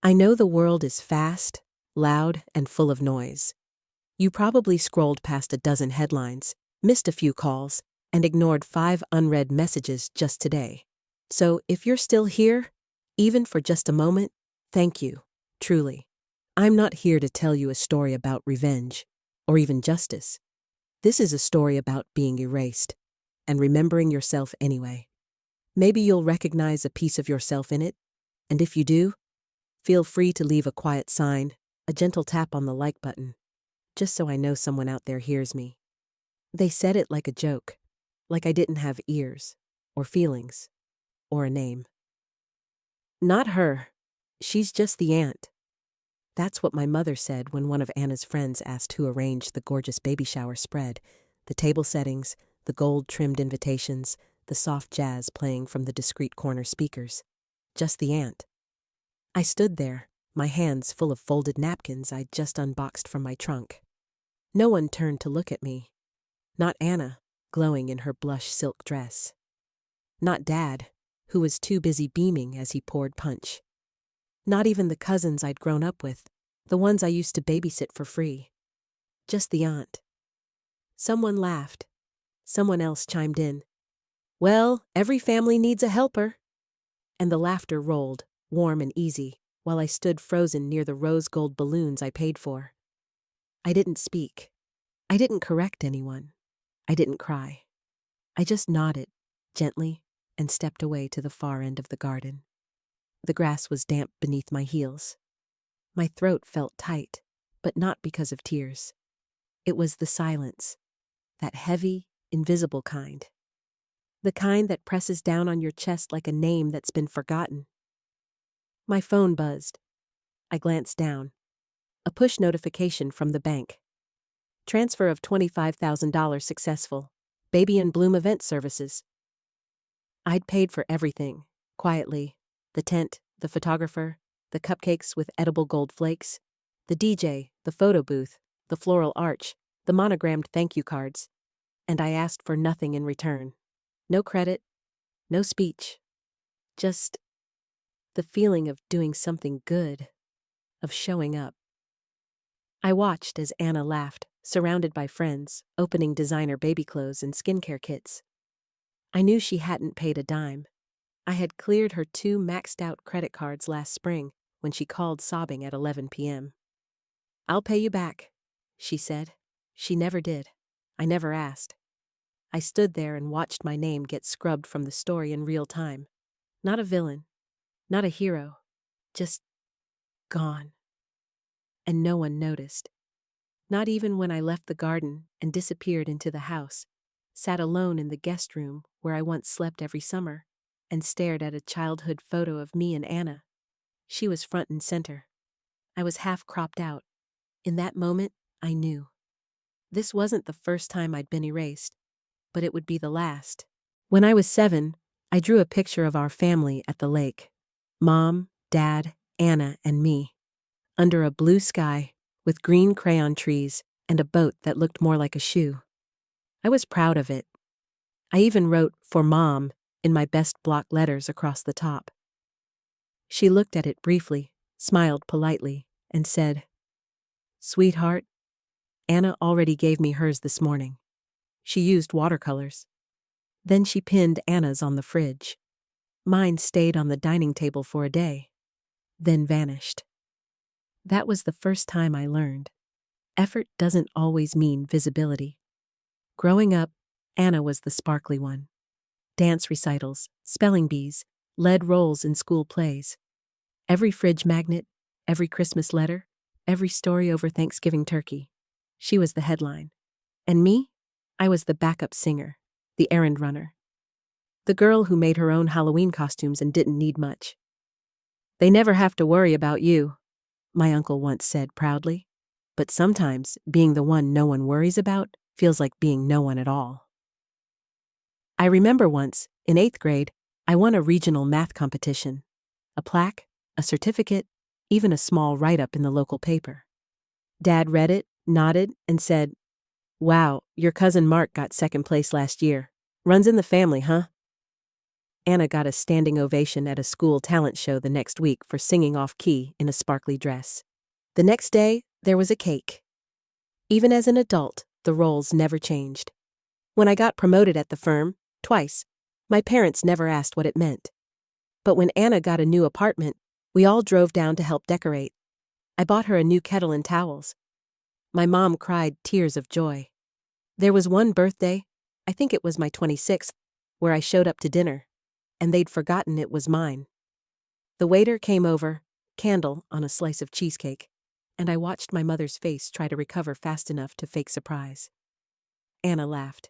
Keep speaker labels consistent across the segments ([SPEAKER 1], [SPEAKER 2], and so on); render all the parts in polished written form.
[SPEAKER 1] I know the world is fast, loud, and full of noise. You probably scrolled past a dozen headlines, missed a few calls, and ignored 5 unread messages just today. So if you're still here, even for just a moment, thank you, truly. I'm not here to tell you a story about revenge, or even justice. This is a story about being erased, and remembering yourself anyway. Maybe you'll recognize a piece of yourself in it, and if you do, feel free to leave a quiet sign, a gentle tap on the like button, just so I know someone out there hears me. They said it like a joke, like I didn't have ears, or feelings, or a name. Not her. She's just the aunt. That's what my mother said when one of Anna's friends asked who arranged the gorgeous baby shower spread, the table settings, the gold-trimmed invitations, the soft jazz playing from the discreet corner speakers. Just the aunt. I stood there, my hands full of folded napkins I'd just unboxed from my trunk. No one turned to look at me. Not Anna, glowing in her blush silk dress. Not Dad, who was too busy beaming as he poured punch. Not even the cousins I'd grown up with, the ones I used to babysit for free. Just the aunt. Someone laughed. Someone else chimed in. Well, every family needs a helper. And the laughter rolled, warm and easy, while I stood frozen near the rose-gold balloons I paid for. I didn't speak. I didn't correct anyone. I didn't cry. I just nodded, gently, and stepped away to the far end of the garden. The grass was damp beneath my heels. My throat felt tight, but not because of tears. It was the silence, that heavy, invisible kind. The kind that presses down on your chest like a name that's been forgotten. My phone buzzed. I glanced down. A push notification from the bank. Transfer of $25,000 successful. Baby in Bloom event services. I'd paid for everything, quietly. The tent, the photographer, the cupcakes with edible gold flakes, the DJ, the photo booth, the floral arch, the monogrammed thank you cards. And I asked for nothing in return. No credit, no speech. Just the feeling of doing something good, of showing up. I watched as Anna laughed, surrounded by friends, opening designer baby clothes and skincare kits. I knew she hadn't paid a dime. I had cleared her 2 maxed-out credit cards last spring when she called sobbing at 11 p.m. "I'll pay you back," she said. She never did. I never asked. I stood there and watched my name get scrubbed from the story in real time. Not a villain. Not a hero. Just gone. And no one noticed. Not even when I left the garden and disappeared into the house, sat alone in the guest room where I once slept every summer, and stared at a childhood photo of me and Anna. She was front and center. I was half cropped out. In that moment, I knew. This wasn't the first time I'd been erased, but it would be the last. When I was 7, I drew a picture of our family at the lake. Mom, Dad, Anna, and me. Under a blue sky, with green crayon trees and a boat that looked more like a shoe. I was proud of it. I even wrote, "For Mom," in my best block letters across the top. She looked at it briefly, smiled politely, and said, "Sweetheart, Anna already gave me hers this morning. She used watercolors." Then she pinned Anna's on the fridge. Mine stayed on the dining table for a day, then vanished. That was the first time I learned. Effort doesn't always mean visibility. Growing up, Anna was the sparkly one. Dance recitals, spelling bees, lead roles in school plays. Every fridge magnet, every Christmas letter, every story over Thanksgiving turkey. She was the headline. And me? I was the backup singer, the errand runner. The girl who made her own Halloween costumes and didn't need much. "They never have to worry about you," my uncle once said proudly. But sometimes, being the one no one worries about feels like being no one at all. I remember once, in 8th grade, I won a regional math competition. A plaque, a certificate, even a small write-up in the local paper. Dad read it, nodded, and said, "Wow, your cousin Mark got 2nd place last year. Runs in the family, huh?" Anna got a standing ovation at a school talent show the next week for singing off-key in a sparkly dress. The next day, there was a cake. Even as an adult, the roles never changed. When I got promoted at the firm, twice, my parents never asked what it meant. But when Anna got a new apartment, we all drove down to help decorate. I bought her a new kettle and towels. My mom cried tears of joy. There was one birthday, I think it was my 26th, where I showed up to dinner, and they'd forgotten it was mine. The waiter came over, candle on a slice of cheesecake, and I watched my mother's face try to recover fast enough to fake surprise. Anna laughed.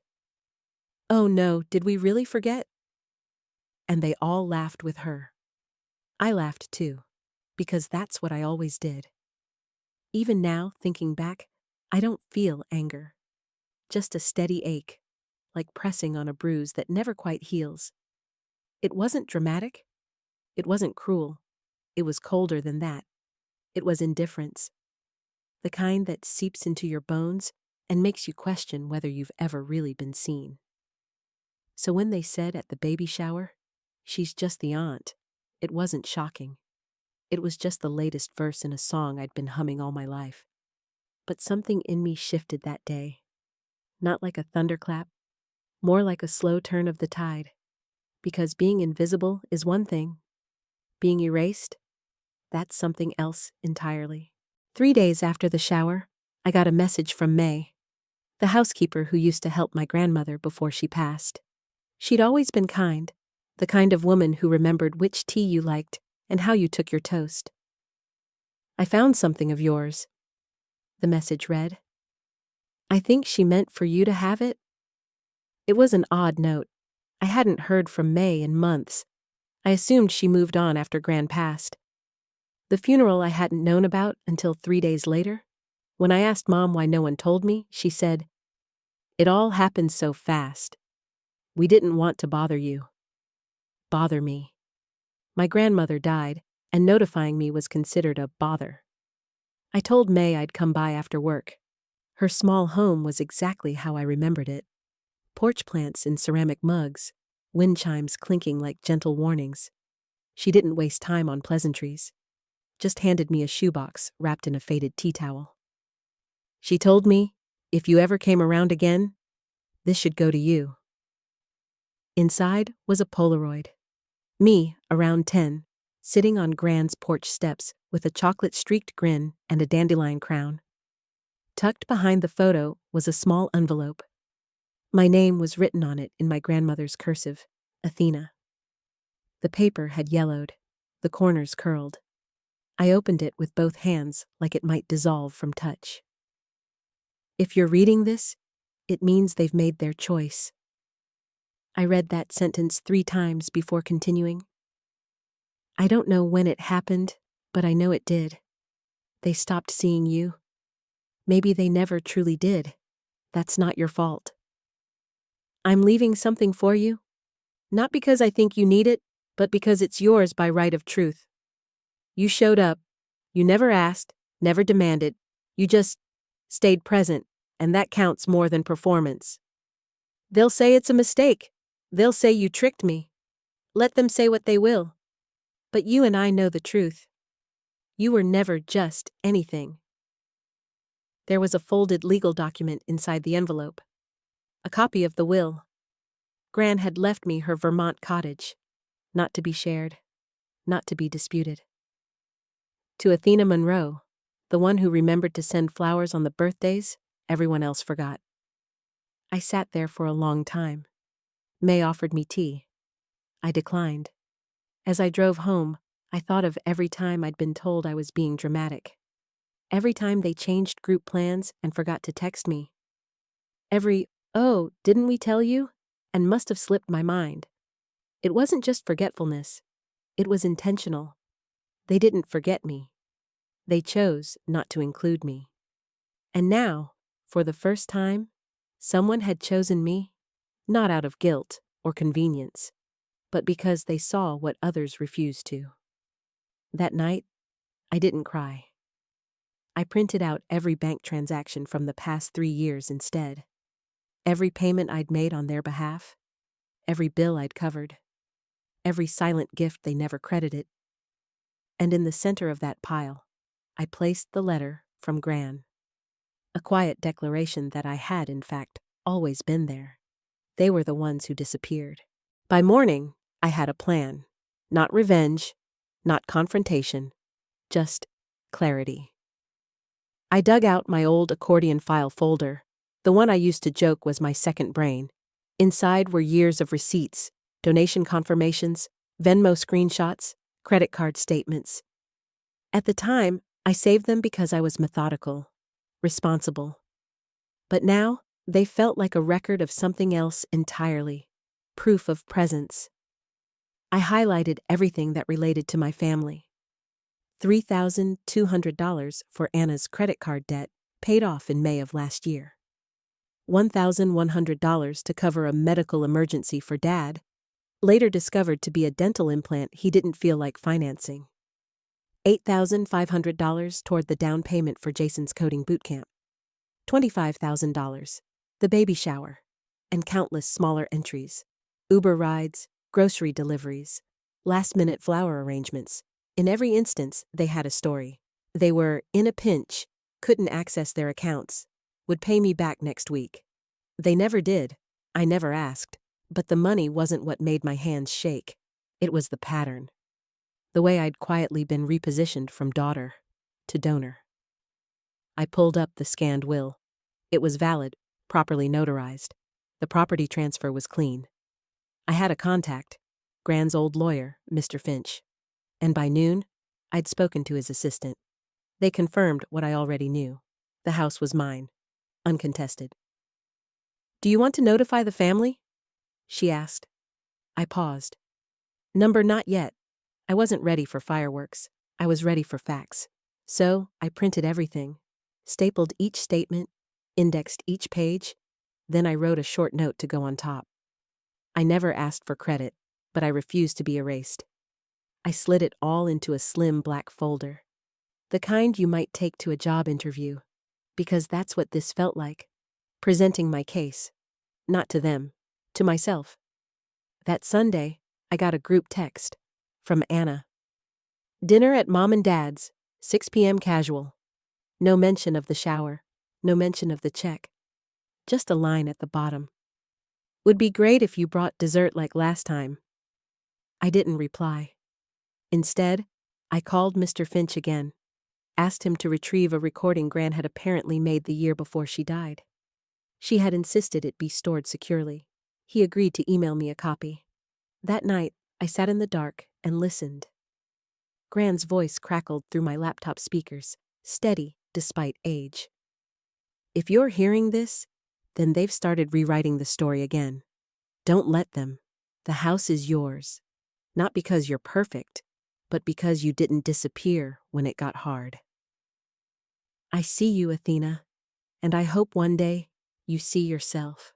[SPEAKER 1] "Oh no, did we really forget?" And they all laughed with her. I laughed too, because that's what I always did. Even now, thinking back, I don't feel anger. Just a steady ache, like pressing on a bruise that never quite heals. It wasn't dramatic. It wasn't cruel. It was colder than that. It was indifference. The kind that seeps into your bones and makes you question whether you've ever really been seen. So when they said at the baby shower, "She's just the aunt," it wasn't shocking. It was just the latest verse in a song I'd been humming all my life. But something in me shifted that day. Not like a thunderclap, more like a slow turn of the tide. Because being invisible is one thing. Being erased, that's something else entirely. 3 days after the shower, I got a message from May, the housekeeper who used to help my grandmother before she passed. She'd always been kind, the kind of woman who remembered which tea you liked and how you took your toast. "I found something of yours," the message read. "I think she meant for you to have it." It was an odd note. I hadn't heard from May in months. I assumed she moved on after Gran passed. The funeral I hadn't known about until 3 days later. When I asked Mom why no one told me, she said, "It all happened so fast. We didn't want to bother you." Bother me. My grandmother died, and notifying me was considered a bother. I told May I'd come by after work. Her small home was exactly how I remembered it. Porch plants in ceramic mugs, wind chimes clinking like gentle warnings. She didn't waste time on pleasantries. Just handed me a shoebox wrapped in a faded tea towel. She told me, "If you ever came around again, this should go to you." Inside was a Polaroid. Me, around 10, sitting on Gran's porch steps with a chocolate-streaked grin and a dandelion crown. Tucked behind the photo was a small envelope. My name was written on it in my grandmother's cursive, Athena. The paper had yellowed, the corners curled. I opened it with both hands like it might dissolve from touch. "If you're reading this, it means they've made their choice." I read that sentence 3 times before continuing. "I don't know when it happened, but I know it did. They stopped seeing you. Maybe they never truly did. That's not your fault. I'm leaving something for you, not because I think you need it, but because it's yours by right of truth. You showed up. You never asked, never demanded. You just stayed present, and that counts more than performance. They'll say it's a mistake. They'll say you tricked me. Let them say what they will. But you and I know the truth. You were never just anything." There was a folded legal document inside the envelope. A copy of the will. Gran had left me her Vermont cottage, not to be shared, not to be disputed. To Athena Monroe, the one who remembered to send flowers on the birthdays everyone else forgot. I sat there for a long time. May offered me tea. I declined. As I drove home, I thought of every time I'd been told I was being dramatic. Every time they changed group plans and forgot to text me. Every, "Oh, didn't we tell you?" and must have slipped my mind. It wasn't just forgetfulness. It was intentional. They didn't forget me. They chose not to include me. And now, for the first time, someone had chosen me, not out of guilt or convenience, but because they saw what others refused to. That night, I didn't cry. I printed out every bank transaction from the past 3 years instead. Every payment I'd made on their behalf. Every bill I'd covered. every silent gift they never credited. And in the center of that pile, I placed the letter from Gran. A quiet declaration that I had, in fact, always been there. They were the ones who disappeared. By morning, I had a plan. Not revenge, not confrontation, just clarity. I dug out my old accordion file folder. The one I used to joke was my second brain. Inside were years of receipts, donation confirmations, Venmo screenshots, credit card statements. At the time, I saved them because I was methodical, responsible. But now, they felt like a record of something else entirely. Proof of presence. I highlighted everything that related to my family. $3,200 for Anna's credit card debt, paid off in May of last year. $1,100 to cover a medical emergency for Dad, later discovered to be a dental implant he didn't feel like financing. $8,500 toward the down payment for Jason's coding bootcamp. $25,000, the baby shower, and countless smaller entries. Uber rides, grocery deliveries, last-minute flower arrangements. In every instance, they had a story. They were in a pinch, couldn't access their accounts, would pay me back next week. They never did. I never asked. But the money wasn't what made my hands shake. It was the pattern. The way I'd quietly been repositioned from daughter to donor. I pulled up the scanned will. It was valid, properly notarized. The property transfer was clean. I had a contact, Gran's old lawyer, Mr. Finch. And by noon, I'd spoken to his assistant. They confirmed what I already knew. The house was mine, uncontested. "Do you want to notify the family?" she asked. I paused. "Number not yet. I wasn't ready for fireworks. I was ready for facts. So I printed everything, stapled each statement, indexed each page, then I wrote a short note to go on top. I never asked for credit, but I refused to be erased. I slid it all into a slim black folder. The kind you might take to a job interview, because that's what this felt like. Presenting my case. Not to them, to myself. That Sunday, I got a group text from Anna. "Dinner at Mom and Dad's, 6 p.m. casual. No mention of the shower, no mention of the check. Just a line at the bottom. Would be great if you brought dessert like last time." I didn't reply. Instead, I called Mr. Finch again, asked him to retrieve a recording Gran had apparently made the year before she died. She had insisted it be stored securely. He agreed to email me a copy. That night, I sat in the dark and listened. Gran's voice crackled through my laptop speakers, steady despite age. "If you're hearing this, then they've started rewriting the story again. Don't let them. The house is yours. Not because you're perfect, but because you didn't disappear when it got hard. I see you, Athena, and I hope one day you see yourself."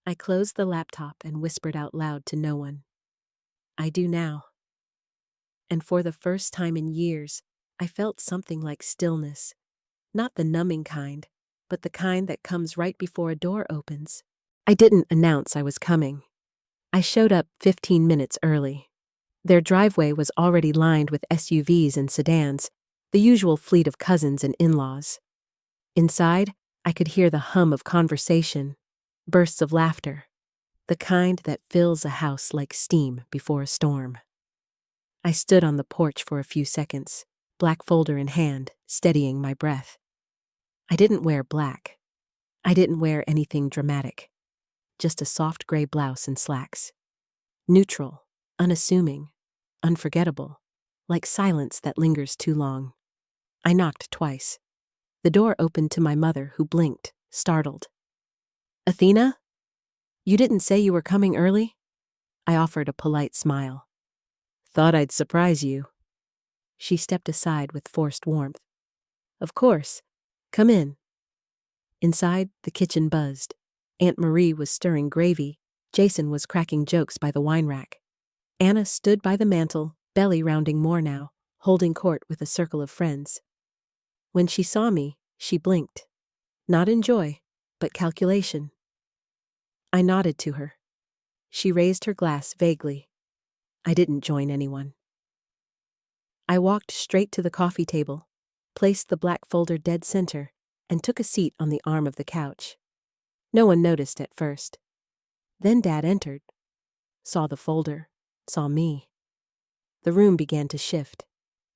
[SPEAKER 1] I closed the laptop and whispered out loud to no one. I do now. And for the first time in years, I felt something like stillness. Not the numbing kind, but the kind that comes right before a door opens. I didn't announce I was coming. I showed up 15 minutes early. Their driveway was already lined with SUVs and sedans, the usual fleet of cousins and in-laws. Inside, I could hear the hum of conversation, bursts of laughter, the kind that fills a house like steam before a storm. I stood on the porch for a few seconds, black folder in hand, steadying my breath. I didn't wear black. I didn't wear anything dramatic. Just a soft gray blouse and slacks. Neutral, unassuming, unforgettable, like silence that lingers too long. I knocked twice. The door opened to my mother, who blinked, startled. "Athena? You didn't say you were coming early?" I offered a polite smile. "Thought I'd surprise you." She stepped aside with forced warmth. "Of course. Come in." Inside, the kitchen buzzed. Aunt Marie was stirring gravy. Jason was cracking jokes by the wine rack. Anna stood by the mantel, belly rounding more now, holding court with a circle of friends. When she saw me, she blinked. Not in joy, but calculation. I nodded to her. She raised her glass vaguely. I didn't join anyone. I walked straight to the coffee table, placed the black folder dead center, and took a seat on the arm of the couch. No one noticed at first. Then Dad entered, saw the folder, saw me. The room began to shift.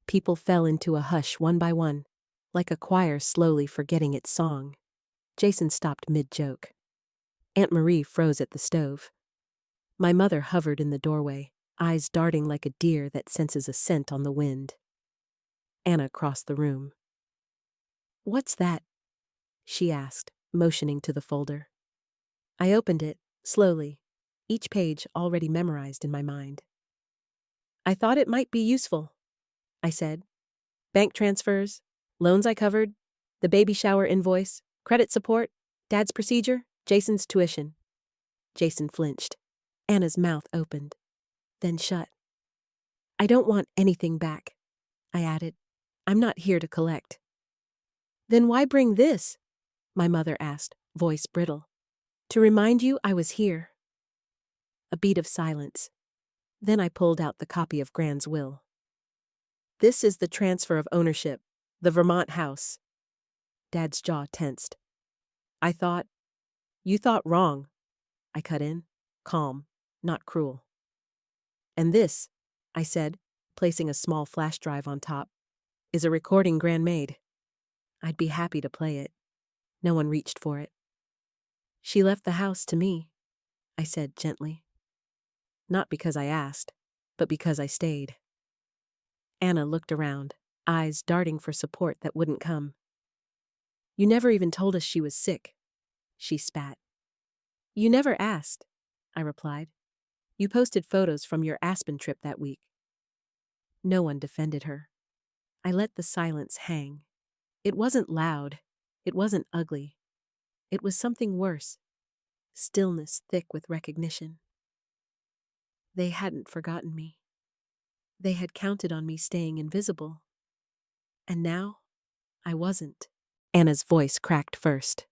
[SPEAKER 1] People fell into a hush one by one, like a choir slowly forgetting its song. Jason stopped mid-joke. Aunt Marie froze at the stove. My mother hovered in the doorway, eyes darting like a deer that senses a scent on the wind. Anna crossed the room. "What's that?" she asked, motioning to the folder. I opened it, slowly, each page already memorized in my mind. "I thought it might be useful," I said. "Bank transfers, loans I covered, the baby shower invoice, credit support, Dad's procedure, Jason's tuition." Jason flinched. Anna's mouth opened, then shut. "I don't want anything back," I added. "I'm not here to collect." "Then why bring this?" my mother asked, voice brittle. "To remind you I was here." A beat of silence. Then I pulled out the copy of Gran's will. "This is the transfer of ownership, the Vermont house." Dad's jaw tensed. "You thought wrong," I cut in, calm, not cruel. "And this," I said, placing a small flash drive on top, "is a recording Gran made. I'd be happy to play it." No one reached for it. "She left the house to me," I said gently. "Not because I asked, but because I stayed." Anna looked around, eyes darting for support that wouldn't come. "You never even told us she was sick," she spat. "You never asked," I replied. "You posted photos from your Aspen trip that week." No one defended her. I let the silence hang. It wasn't loud. It wasn't ugly. It was something worse. Stillness thick with recognition. They hadn't forgotten me. They had counted on me staying invisible. And now, I wasn't. Anna's voice cracked first.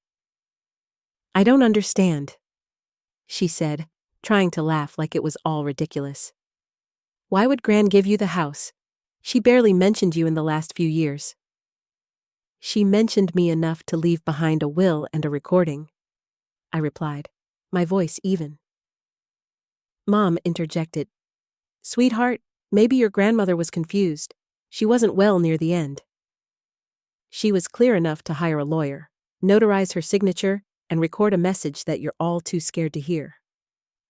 [SPEAKER 1] "I don't understand," she said, trying to laugh like it was all ridiculous. "Why would Gran give you the house? She barely mentioned you in the last few years." "She mentioned me enough to leave behind a will and a recording," I replied, my voice even. Mom interjected. "Sweetheart, maybe your grandmother was confused. She wasn't well near the end." "She was clear enough to hire a lawyer, notarize her signature, and record a message that you're all too scared to hear,"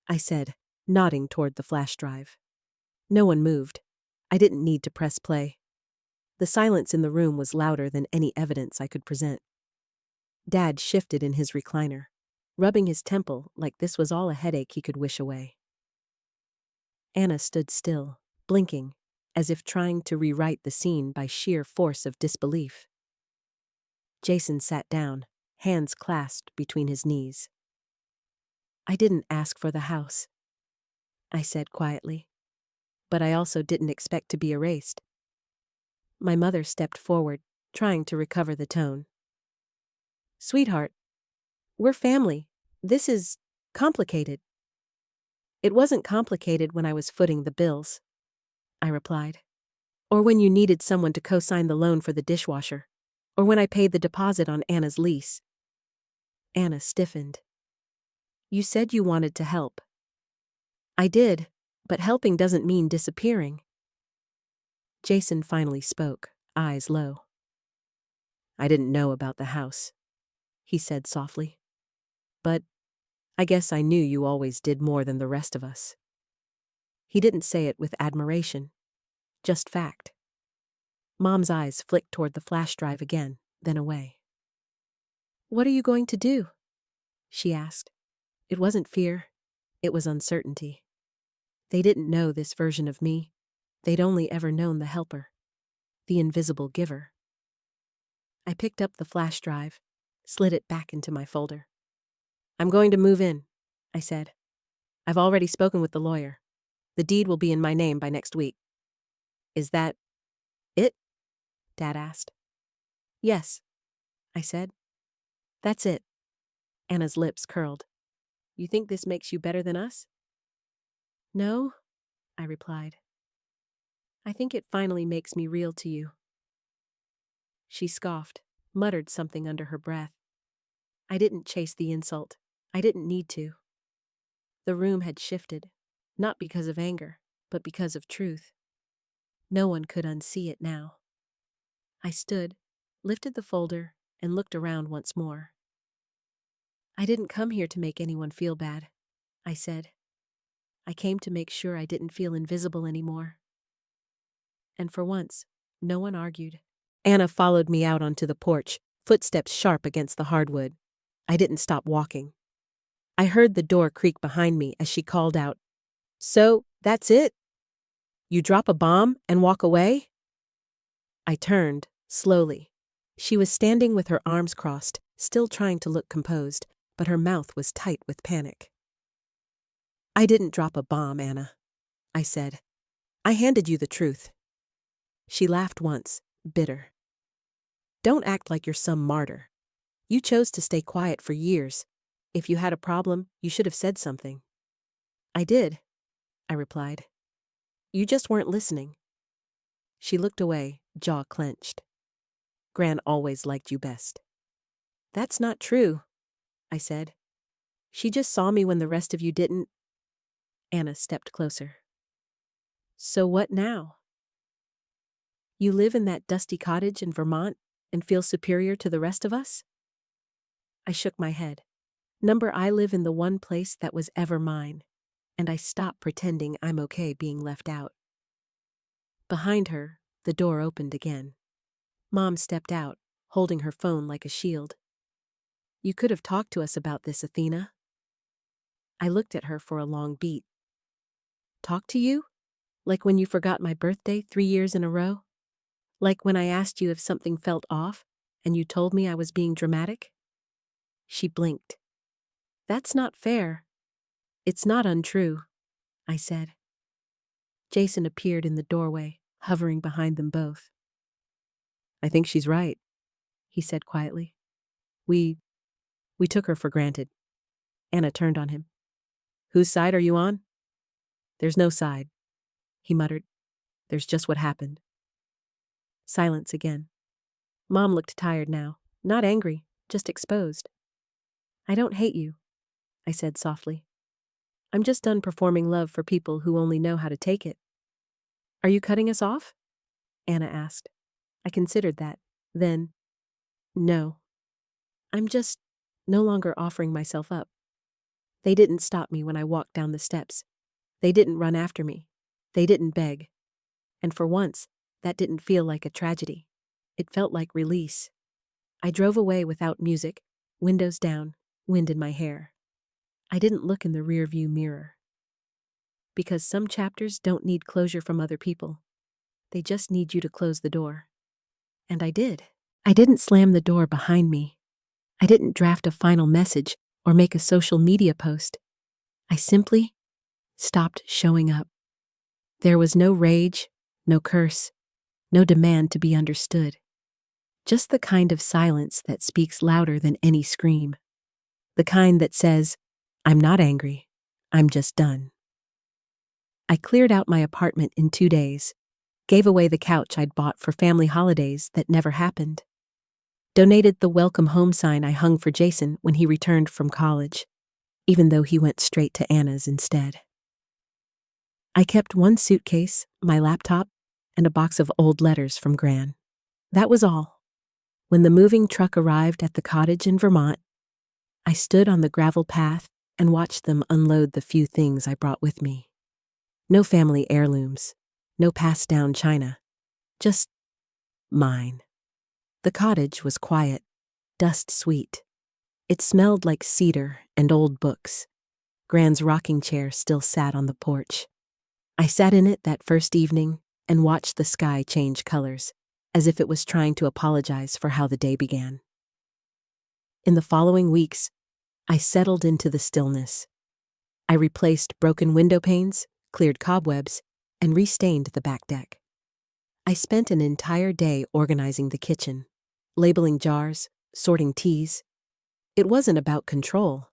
[SPEAKER 1] I said, nodding toward the flash drive. No one moved. I didn't need to press play. The silence in the room was louder than any evidence I could present. Dad shifted in his recliner, rubbing his temple like this was all a headache he could wish away. Anna stood still, blinking, as if trying to rewrite the scene by sheer force of disbelief. Jason sat down, hands clasped between his knees. "I didn't ask for the house," I said quietly. "But I also didn't expect to be erased." My mother stepped forward, trying to recover the tone. "Sweetheart, we're family. This is complicated." "It wasn't complicated when I was footing the bills," I replied. "Or when you needed someone to co-sign the loan for the dishwasher. Or when I paid the deposit on Anna's lease." Anna stiffened. "You said you wanted to help." "I did, but helping doesn't mean disappearing." Jason finally spoke, eyes low. "I didn't know about the house," he said softly. "But I guess I knew you always did more than the rest of us." He didn't say it with admiration, just fact. Mom's eyes flicked toward the flash drive again, then away. "What are you going to do?" she asked. It wasn't fear, it was uncertainty. They didn't know this version of me. They'd only ever known the helper, the invisible giver. I picked up the flash drive, slid it back into my folder. "I'm going to move in," I said. "I've already spoken with the lawyer. The deed will be in my name by next week." "Is that it?" Dad asked. "Yes," I said. "That's it." Anna's lips curled. "You think this makes you better than us?" "No," I replied. I think it finally makes me real to you. She scoffed, muttered something under her breath. I didn't chase the insult. I didn't need to. The room had shifted, not because of anger, but because of truth. No one could unsee it now. I stood, lifted the folder, and looked around once more. I didn't come here to make anyone feel bad, I said. I came to make sure I didn't feel invisible anymore. And for once, no one argued. Anna followed me out onto the porch, footsteps sharp against the hardwood. I didn't stop walking. I heard the door creak behind me as she called out, "So, that's it? You drop a bomb and walk away?" I turned, slowly. She was standing with her arms crossed, still trying to look composed, but her mouth was tight with panic. "I didn't drop a bomb, Anna," I said. "I handed you the truth." She laughed once, bitter. "Don't act like you're some martyr. You chose to stay quiet for years. If you had a problem, you should have said something." "I did," I replied. "You just weren't listening." She looked away, jaw clenched. "Gran always liked you best." "That's not true," I said. "She just saw me when the rest of you didn't." Anna stepped closer. "So what now? You live in that dusty cottage in Vermont and feel superior to the rest of us?" I shook my head. I live in the one place that was ever mine, and I stopped pretending I'm okay being left out. Behind her, the door opened again. Mom stepped out, holding her phone like a shield. "You could have talked to us about this, Athena." I looked at her for a long beat. "Talk to you? Like when you forgot my birthday 3 years in a row? Like when I asked you if something felt off, and you told me I was being dramatic?" She blinked. "That's not fair." "It's not untrue," I said. Jason appeared in the doorway, hovering behind them both. "I think she's right," he said quietly. We took her for granted." Anna turned on him. "Whose side are you on?" "There's no side," he muttered. "There's just what happened." Silence again. Mom looked tired now, not angry, just exposed. "I don't hate you," I said softly. "I'm just done performing love for people who only know how to take it." "Are you cutting us off?" Anna asked. I considered that. Then, "No. I'm just no longer offering myself up. They didn't stop me when I walked down the steps. They didn't run after me. They didn't beg. And for once, that didn't feel like a tragedy. It felt like release. I drove away without music, windows down, wind in my hair. I didn't look in the rearview mirror. Because some chapters don't need closure from other people. They just need you to close the door. And I did. I didn't slam the door behind me. I didn't draft a final message or make a social media post. I simply stopped showing up. There was no rage, no curse, no demand to be understood. Just the kind of silence that speaks louder than any scream. The kind that says, "I'm not angry, I'm just done." I cleared out my apartment in 2 days, gave away the couch I'd bought for family holidays that never happened, donated the welcome home sign I hung for Jason when he returned from college, even though he went straight to Anna's instead. I kept one suitcase, my laptop, and a box of old letters from Gran. That was all. When the moving truck arrived at the cottage in Vermont, I stood on the gravel path and watched them unload the few things I brought with me. No family heirlooms, no passed-down china, just mine. The cottage was quiet, dust-sweet. It smelled like cedar and old books. Gran's rocking chair still sat on the porch. I sat in it that first evening and watched the sky change colors, as if it was trying to apologize for how the day began. In the following weeks, I settled into the stillness. I replaced broken window panes, cleared cobwebs, and restained the back deck. I spent an entire day organizing the kitchen, labeling jars, sorting teas. It wasn't about control.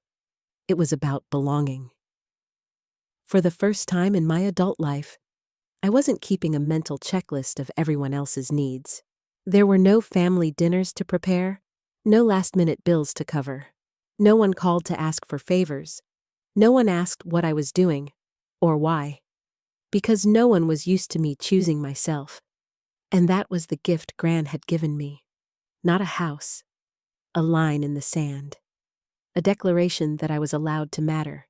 [SPEAKER 1] It was about belonging. For the first time in my adult life, I wasn't keeping a mental checklist of everyone else's needs. There were no family dinners to prepare, no last-minute bills to cover. No one called to ask for favors. No one asked what I was doing, or why. Because no one was used to me choosing myself. And that was the gift Gran had given me. Not a house, a line in the sand. A declaration that I was allowed to matter,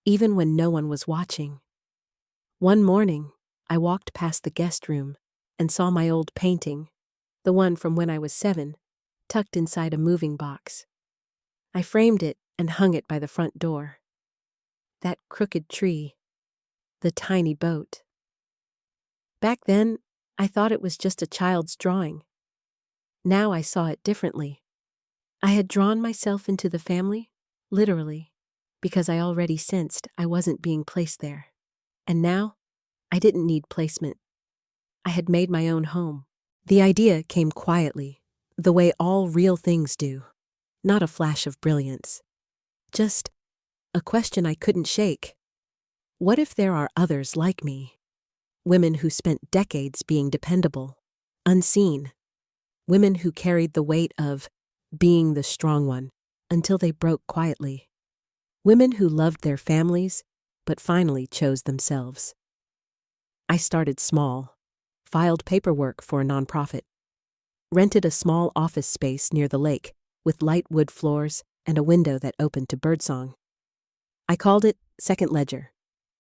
[SPEAKER 1] even when no one was watching. One morning, I walked past the guest room and saw my old painting, the one from when I was 7, tucked inside a moving box. I framed it and hung it by the front door. That crooked tree, the tiny boat. Back then, I thought it was just a child's drawing. Now I saw it differently. I had drawn myself into the family, literally, because I already sensed I wasn't being placed there. And now, I didn't need placement. I had made my own home. The idea came quietly, the way all real things do. Not a flash of brilliance. Just a question I couldn't shake. What if there are others like me? Women who spent decades being dependable, unseen. Women who carried the weight of being the strong one until they broke quietly. Women who loved their families, but finally chose themselves. I started small, filed paperwork for a nonprofit, rented a small office space near the lake with light wood floors and a window that opened to birdsong. I called it Second Ledger,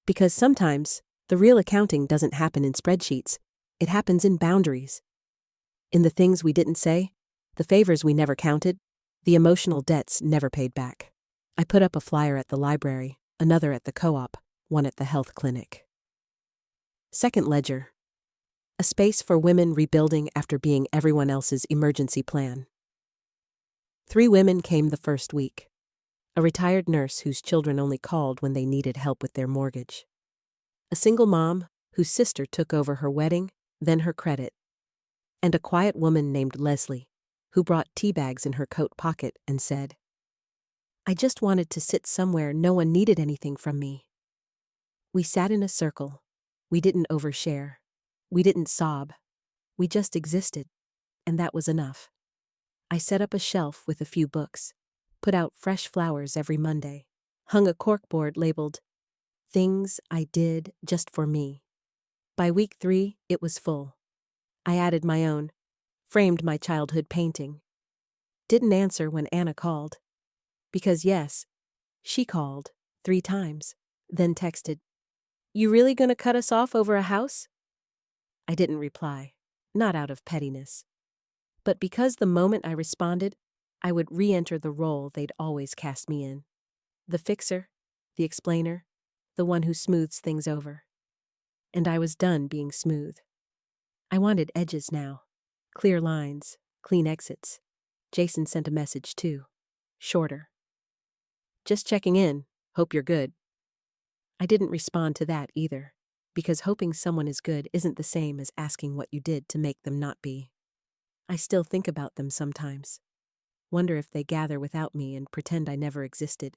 [SPEAKER 1] because sometimes the real accounting doesn't happen in spreadsheets, it happens in boundaries. In the things we didn't say, the favors we never counted, the emotional debts never paid back. I put up a flyer at the library, another at the co-op, one at the health clinic. Second Ledger, a space for women rebuilding after being everyone else's emergency plan. 3 women came the first week. A retired nurse whose children only called when they needed help with their mortgage. A single mom whose sister took over her wedding, then her credit. And a quiet woman named Leslie, who brought tea bags in her coat pocket and said, "I just wanted to sit somewhere no one needed anything from me." We sat in a circle. We didn't overshare. We didn't sob. We just existed, and that was enough. I set up a shelf with a few books, put out fresh flowers every Monday, hung a corkboard labeled, "Things I Did Just for Me." By week 3, it was full. I added my own, framed my childhood painting. Didn't answer when Anna called. Because yes, she called 3 times, then texted, "You really gonna cut us off over a house?" I didn't reply, not out of pettiness, but because the moment I responded, I would re-enter the role they'd always cast me in. The fixer, the explainer, the one who smooths things over. And I was done being smooth. I wanted edges now. Clear lines, clean exits. Jason sent a message too. Shorter. "Just checking in. Hope you're good." I didn't respond to that either, because hoping someone is good isn't the same as asking what you did to make them not be. I still think about them sometimes. Wonder if they gather without me and pretend I never existed.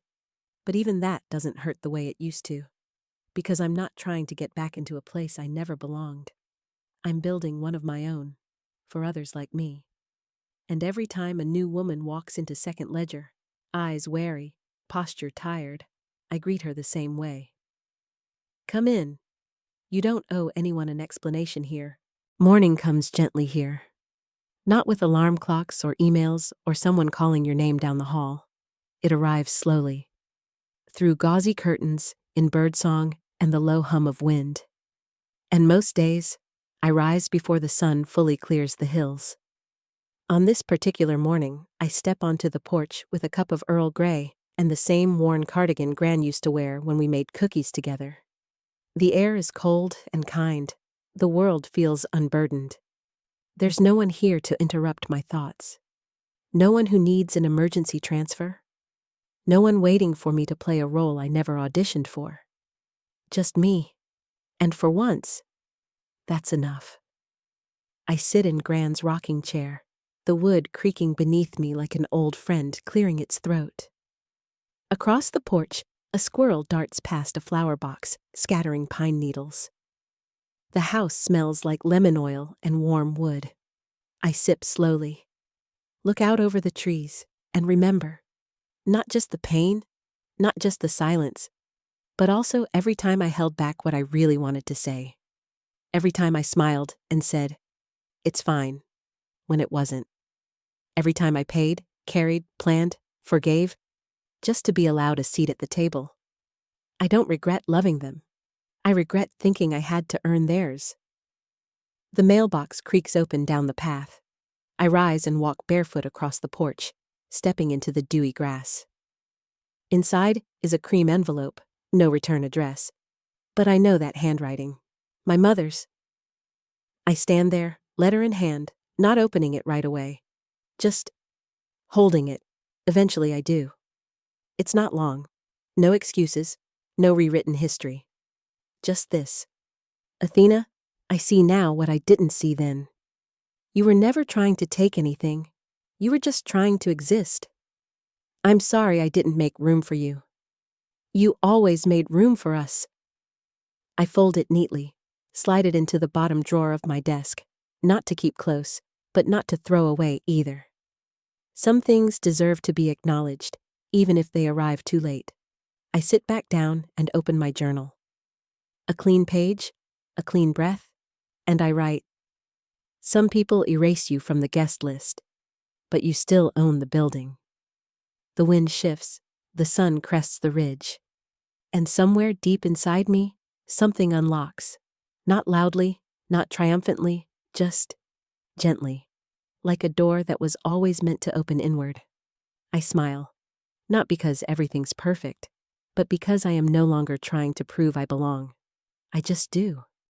[SPEAKER 1] But even that doesn't hurt the way it used to, because I'm not trying to get back into a place I never belonged. I'm building one of my own, for others like me. And every time a new woman walks into Second Ledger, eyes wary, posture tired, I greet her the same way. "Come in. You don't owe anyone an explanation here. Morning comes gently here. Not with alarm clocks or emails or someone calling your name down the hall. It arrives slowly. Through gauzy curtains, in birdsong, and the low hum of wind. And most days, I rise before the sun fully clears the hills. On this particular morning, I step onto the porch with a cup of Earl Grey and the same worn cardigan Gran used to wear when we made cookies together. The air is cold and kind. The world feels unburdened. There's no one here to interrupt my thoughts. No one who needs an emergency transfer. No one waiting for me to play a role I never auditioned for. Just me. And for once, that's enough. I sit in Gran's rocking chair, the wood creaking beneath me like an old friend clearing its throat. Across the porch, A squirrel darts past a flower box, scattering pine needles. The house smells like lemon oil and warm wood. I sip slowly. Look out over the trees, and remember, not just the pain, not just the silence, but also every time I held back what I really wanted to say. Every time I smiled and said, "It's fine," when it wasn't. Every time I paid, carried, planned, forgave, just to be allowed a seat at the table. I don't regret loving them. I regret thinking I had to earn theirs. The mailbox creaks open down the path. I rise and walk barefoot across the porch, stepping into the dewy grass. Inside is a cream envelope, no return address. But I know that handwriting. My mother's. I stand there, letter in hand, not opening it right away. Just holding it. Eventually I do. It's not long. No excuses, no rewritten history. Just this. Athena, I see now what I didn't see then. You were never trying to take anything. You were just trying to exist. I'm sorry I didn't make room for you. You always made room for us. I fold it neatly, slide it into the bottom drawer of my desk, not to keep close, but not to throw away either. Some things deserve to be acknowledged, even if they arrive too late. I sit back down and open my journal. A clean page, a clean breath, and I write, "Some people erase you from the guest list, but you still own the building." The wind shifts, the sun crests the ridge, and somewhere deep inside me, something unlocks. Not loudly, not triumphantly, just gently, like a door that was always meant to open inward. I smile, not because everything's perfect, but because I am no longer trying to prove I belong. I just do.